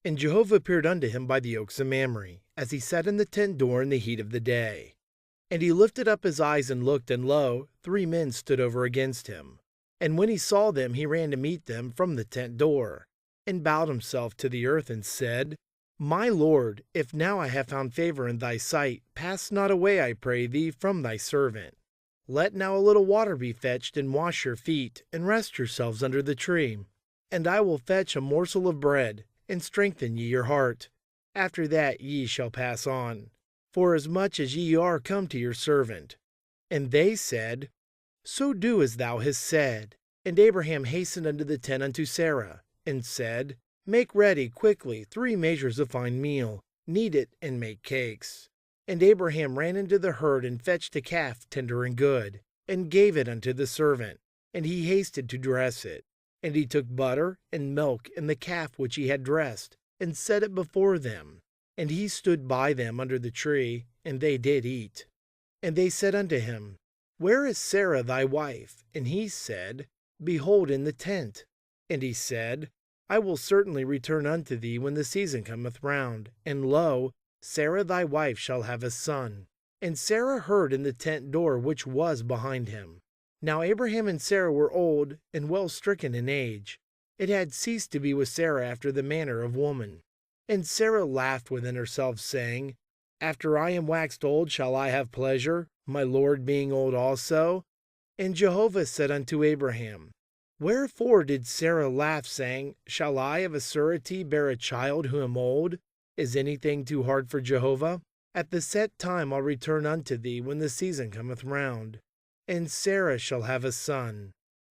And Jehovah appeared unto him by the oaks of Mamre, as he sat in the tent door in the heat of the day. And he lifted up his eyes and looked, and lo, 3 men stood over against him. And when he saw them, he ran to meet them from the tent door, and bowed himself to the earth, and said, My Lord, if now I have found favor in thy sight, pass not away, I pray thee, from thy servant. Let now a little water be fetched, and wash your feet, and rest yourselves under the tree. And I will fetch a morsel of bread, and strengthen ye your heart. After that ye shall pass on, forasmuch as ye are come to your servant. And they said, So do as thou hast said. And Abraham hastened unto the tent unto Sarah, and said, Make ready quickly 3 measures of fine meal, knead it, and make cakes. And Abraham ran into the herd, and fetched a calf tender and good, and gave it unto the servant, and he hasted to dress it. And he took butter and milk and the calf which he had dressed, and set it before them. And he stood by them under the tree, and they did eat. And they said unto him, Where is Sarah thy wife? And he said, Behold, in the tent. And he said, I will certainly return unto thee when the season cometh round, and lo, Sarah thy wife shall have a son. And Sarah heard in the tent door which was behind him. Now Abraham and Sarah were old, and well stricken in age. It had ceased to be with Sarah after the manner of woman. And Sarah laughed within herself, saying, After I am waxed old shall I have pleasure, my Lord being old also? And Jehovah said unto Abraham, Wherefore did Sarah laugh, saying, Shall I of a surety bear a child who am old? Is anything too hard for Jehovah? At the set time I'll return unto thee when the season cometh round. And Sarah shall have a son.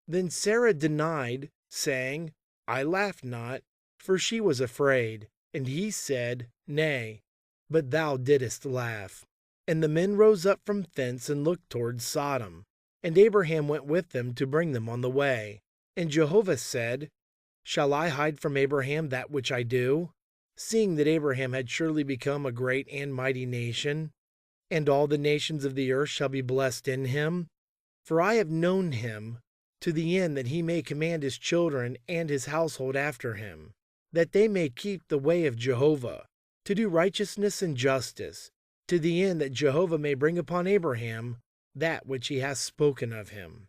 Then Sarah denied, saying, I laughed not, for she was afraid. And he said, Nay, but thou didst laugh. And the men rose up from thence, and looked toward Sodom. And Abraham went with them to bring them on the way. And Jehovah said, Shall I hide from Abraham that which I do? Seeing that Abraham had surely become a great and mighty nation, and all the nations of the earth shall be blessed in him. For I have known him, to the end that he may command his children and his household after him, that they may keep the way of Jehovah, to do righteousness and justice, to the end that Jehovah may bring upon Abraham that which he hath spoken of him.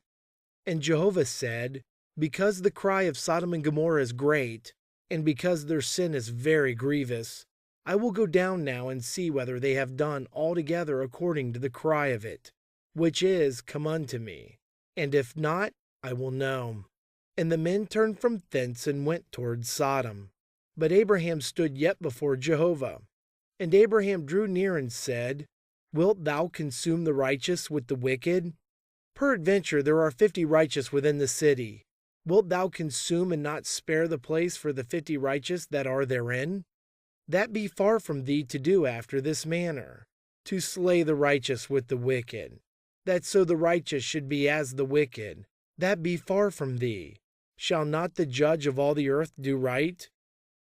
And Jehovah said, Because the cry of Sodom and Gomorrah is great, and because their sin is very grievous, I will go down now and see whether they have done altogether according to the cry of it, which is come unto me, and if not, I will know. And the men turned from thence and went toward Sodom. But Abraham stood yet before Jehovah. And Abraham drew near and said, Wilt thou consume the righteous with the wicked? Peradventure there are 50 righteous within the city. Wilt thou consume and not spare the place for the 50 righteous that are therein? That be far from thee to do after this manner, to slay the righteous with the wicked, that so the righteous should be as the wicked. That be far from thee. Shall not the judge of all the earth do right?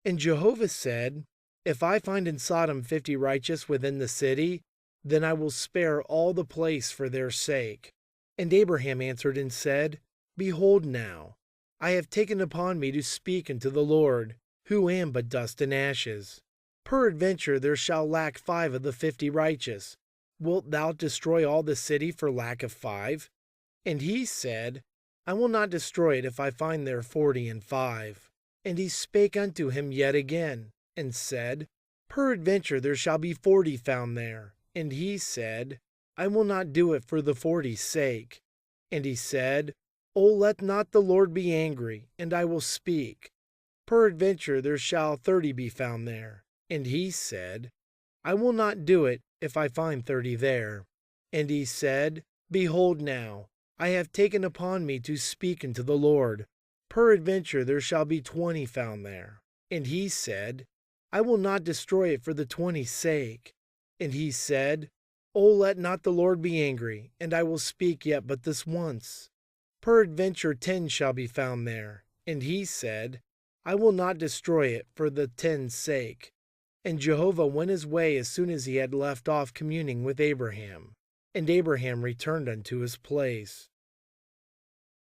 And Jehovah said, If I find in Sodom 50 righteous within the city, then I will spare all the place for their sake. And Abraham answered and said, Behold now, I have taken upon me to speak unto the Lord, who am but dust and ashes. Peradventure there shall lack 5 of the 50 righteous. Wilt thou destroy all the city for lack of 5? And he said, I will not destroy it if I find there 45. And he spake unto him yet again, and said, Peradventure there shall be 40 found there. And he said, I will not do it for the 40's sake. And he said, O let not the Lord be angry, and I will speak. Peradventure there shall 30 be found there. And he said, I will not do it if I find 30 there. And he said, Behold now, I have taken upon me to speak unto the Lord. Peradventure there shall be 20 found there. And he said, I will not destroy it for the 20's sake. And he said, O let not the Lord be angry, and I will speak yet but this once. Peradventure 10 shall be found there. And he said, I will not destroy it for the 10's sake. And Jehovah went his way as soon as he had left off communing with Abraham. And Abraham returned unto his place.